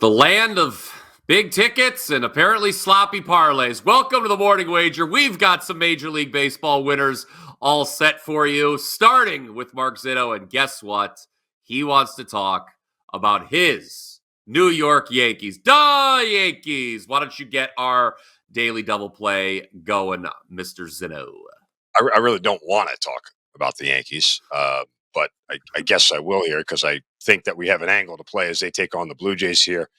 the land of big tickets and apparently sloppy parlays. Welcome to the Morning Wager. We've got some Major League Baseball winners all set for you, starting with Mark Zinno. And guess what? He wants to talk about his New York Yankees. Duh, Yankees! Why don't you get our daily double play going, Mr. Zinno? I really don't want to talk about the Yankees, but I guess I will here because I think that we have an angle to play as they take on the Blue Jays here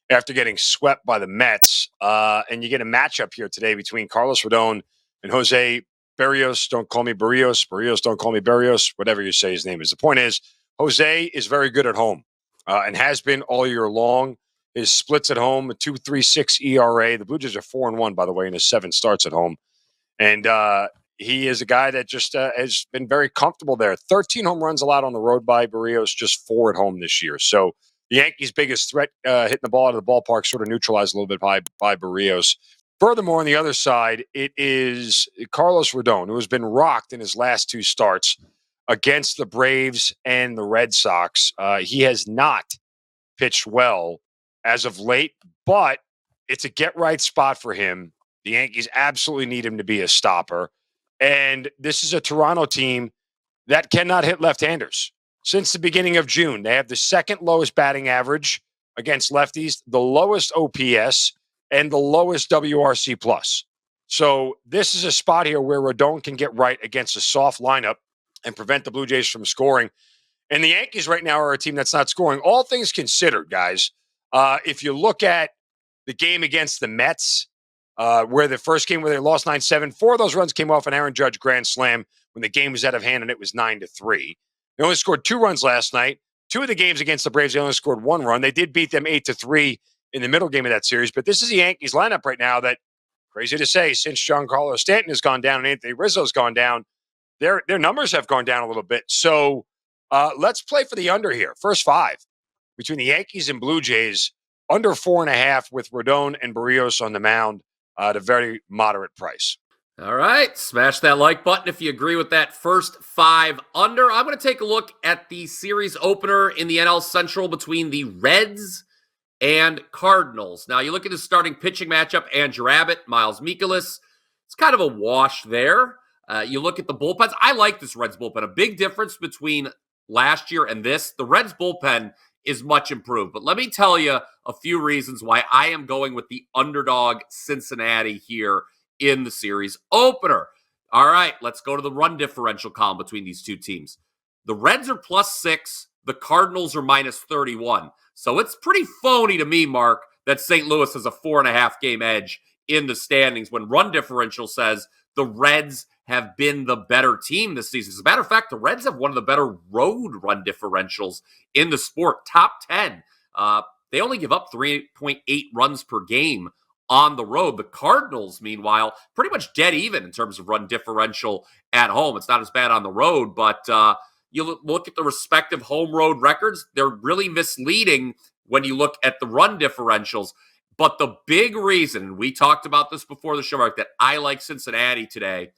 after getting swept by the Mets. And you get a matchup here today between Carlos Rodon and Jose Berrios. Don't call me Berrios. Berrios, don't call me Berrios. Whatever you say his name is. The point is, Jose is very good at home and has been all year long. His splits at home, a 2.36 ERA. The Blue Jays are 4-1, by the way, in his 7 starts at home. And he is a guy that just has been very comfortable there. 13 home runs allowed on the road by Berrios, just 4 at home this year. So the Yankees' biggest threat hitting the ball out of the ballpark sort of neutralized a little bit by Berrios. Furthermore, on the other side, it is Carlos Rodon, who has been rocked in his last 2 starts against the Braves and the Red Sox. He has not pitched well as of late, but it's a get-right spot for him. The Yankees absolutely need him to be a stopper. And this is a Toronto team that cannot hit left-handers. Since the beginning of June, they have the second lowest batting average against lefties, the lowest OPS, and the lowest WRC+. So this is a spot here where Rodon can get right against a soft lineup and prevent the Blue Jays from scoring. And the Yankees right now are a team that's not scoring. All things considered, guys, if you look at the game against the Mets, where the first game where they lost 9-7, 4 of those runs came off an Aaron Judge grand slam when the game was out of hand and it was 9-3. They only scored 2 runs last night. 2 of the games against the Braves, they only scored 1 run. They did beat them 8-3 in the middle game of that series. But this is the Yankees lineup right now that, crazy to say, since Giancarlo Stanton has gone down and Anthony Rizzo's gone down, their numbers have gone down a little bit. So let's play for the under here. First 5 between the Yankees and Blue Jays, under 4.5 with Rodon and Berrios on the mound. At a very moderate price. All right. Smash that like button if you agree with that first 5 under. I'm going to take a look at the series opener in the NL Central between the Reds and Cardinals. Now, you look at the starting pitching matchup, Andrew Abbott, Miles Mikolas. It's kind of a wash there. You look at the bullpens. I like this Reds bullpen. A big difference between last year and this. The Reds bullpen is much improved. But let me tell you a few reasons why I am going with the underdog Cincinnati here in the series opener. All right, let's go to the run differential column between these two teams. The Reds are +6. The Cardinals are -31. So it's pretty phony to me, Mark, that St. Louis has a 4.5 game edge in the standings when run differential says the Reds have been the better team this season. As a matter of fact, the Reds have one of the better road run differentials in the sport, top 10. They only give up 3.8 runs per game on the road. The Cardinals, meanwhile, pretty much dead even in terms of run differential at home. It's not as bad on the road, but you look at the respective home road records, they're really misleading when you look at the run differentials. But the big reason, and we talked about this before the show, Mark, that I like Cincinnati today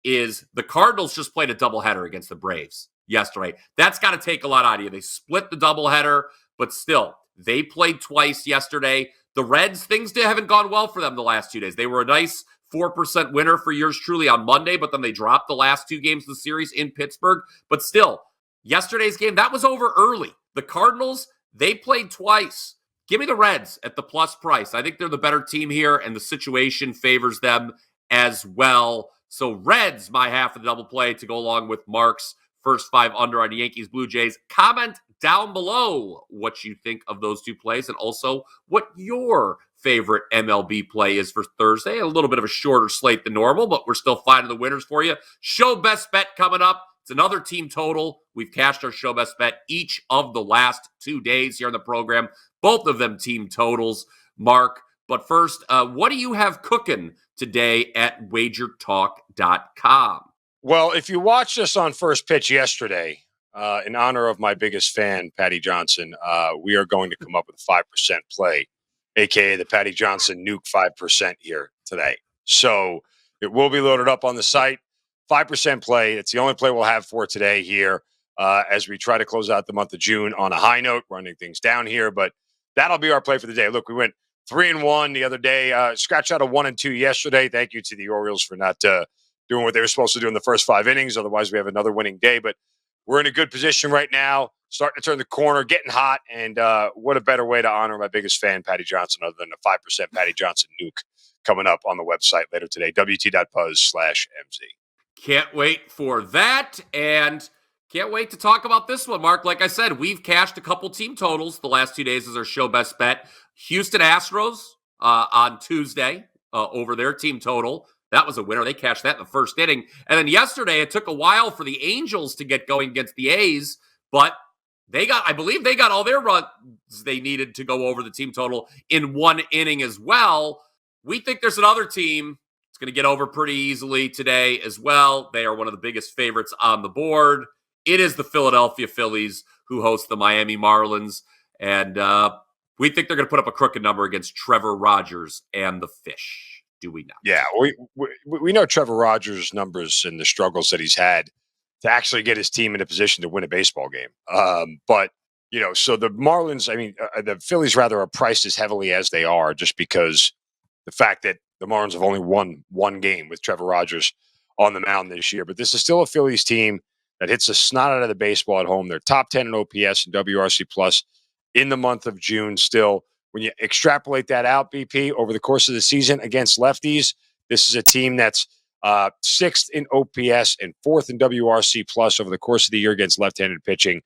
is the Cardinals just played a doubleheader against the Braves yesterday. That's got to take a lot out of you. They split the doubleheader, but still, they played twice yesterday. The Reds, things haven't gone well for them the last 2 days. They were a nice 4% winner for yours truly on Monday, but then they dropped the last 2 games of the series in Pittsburgh. But still, yesterday's game, that was over early. The Cardinals, they played twice. Give me the Reds at the plus price. I think they're the better team here, and the situation favors them as well. So Reds, my half of the double play to go along with Mark's first 5 under on Yankees Blue Jays. Comment down below what you think of those 2 plays and also what your favorite MLB play is for Thursday. A little bit of a shorter slate than normal, but we're still finding the winners for you. Show best bet coming up. It's another team total. We've cashed our show best bet each of the last 2 days here in the program. Both of them team totals, Mark. But first, what do you have cooking today at WagerTalk.com? Well, if you watched us on First Pitch yesterday, in honor of my biggest fan, Patty Johnson, we are going to come up with a 5% play, a.k.a. the Patty Johnson Nuke 5% here today. So it will be loaded up on the site. 5% play. It's the only play we'll have for today here as we try to close out the month of June on a high note, running things down here. But that'll be our play for the day. Look, we went 3-1 the other day. Scratched out a 1-2 yesterday. Thank you to the Orioles for not doing what they were supposed to do in the first 5 innings. Otherwise, we have another winning day. But we're in a good position right now, starting to turn the corner, getting hot. And what a better way to honor my biggest fan, Patty Johnson, other than a 5% Patty Johnson nuke coming up on the website later today, wt.buzz/MZ. Can't wait for that. And can't wait to talk about this one, Mark. Like I said, we've cashed a couple team totals the last 2 days as our show best bet. Houston Astros on Tuesday over their team total. That was a winner. They cashed that in the first inning. And then yesterday, it took a while for the Angels to get going against the A's, but I believe they got all their runs they needed to go over the team total in 1 inning as well. We think there's another team that's going to get over pretty easily today as well. They are one of the biggest favorites on the board. It is the Philadelphia Phillies who host the Miami Marlins. And we think they're going to put up a crooked number against Trevor Rogers and the Fish. Do we not? Yeah, we know Trevor Rogers' numbers and the struggles that he's had to actually get his team in a position to win a baseball game. But, so the Marlins, the Phillies rather are priced as heavily as they are just because the fact that the Marlins have only won 1 game with Trevor Rogers on the mound this year. But this is still a Phillies team that hits the snot out of the baseball at home. They're top 10 in OPS and WRC plus in the month of June still. When you extrapolate that out, BP, over the course of the season against lefties, this is a team that's 6th in OPS and 4th in WRC plus over the course of the year against left-handed pitching.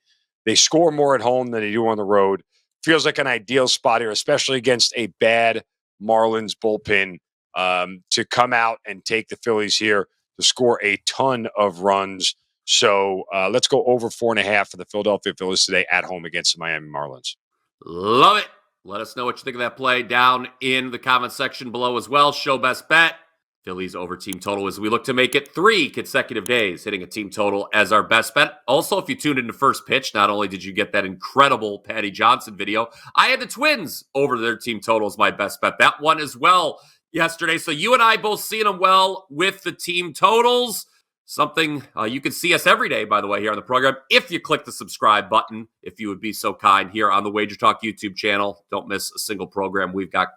They score more at home than they do on the road. Feels like an ideal spot here, especially against a bad Marlins bullpen, to come out and take the Phillies here to score a ton of runs. So let's go over 4.5 for the Philadelphia Phillies today at home against the Miami Marlins. Love it. Let us know what you think of that play down in the comment section below as well. Show best bet. Phillies over team total as we look to make it 3 consecutive days, hitting a team total as our best bet. Also, if you tuned into First Pitch, not only did you get that incredible Patty Johnson video, I had the Twins over their team total as my best bet. That one as well yesterday. So you and I both seeing them well with the team totals. Something you can see us every day, by the way, here on the program. If you click the subscribe button, if you would be so kind, here on the WagerTalk YouTube channel. Don't miss a single program. We got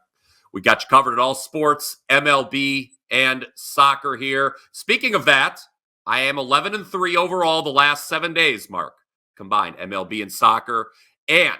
you covered at all sports, MLB, and soccer here. Speaking of that, I am 11-3 overall the last 7 days, Mark, combined MLB and soccer. And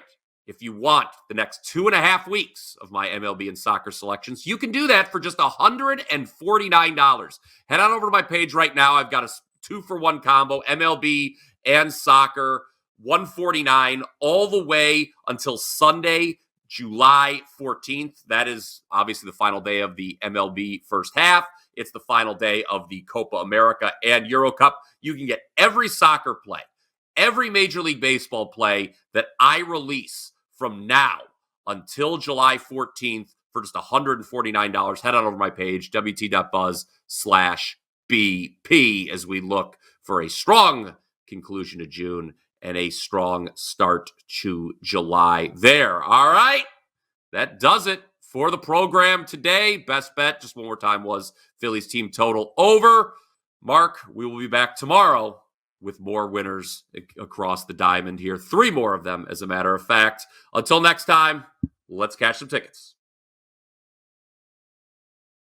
if you want the next 2.5 weeks of my MLB and soccer selections, you can do that for just $149. Head on over to my page right now. I've got a 2-for-1 combo, MLB and soccer, $149 all the way until Sunday, July 14th. That is obviously the final day of the MLB first half. It's the final day of the Copa America and Euro Cup. You can get every soccer play, every Major League Baseball play that I release from now until July 14th for just $149. Head on over to my page, wt.buzz/BP, as we look for a strong conclusion to June and a strong start to July there. All right, that does it for the program today. Best bet, just one more time, was Phillies team total over. Mark, we will be back tomorrow with more winners across the diamond here. 3 more of them, as a matter of fact. Until next time, let's cash some tickets.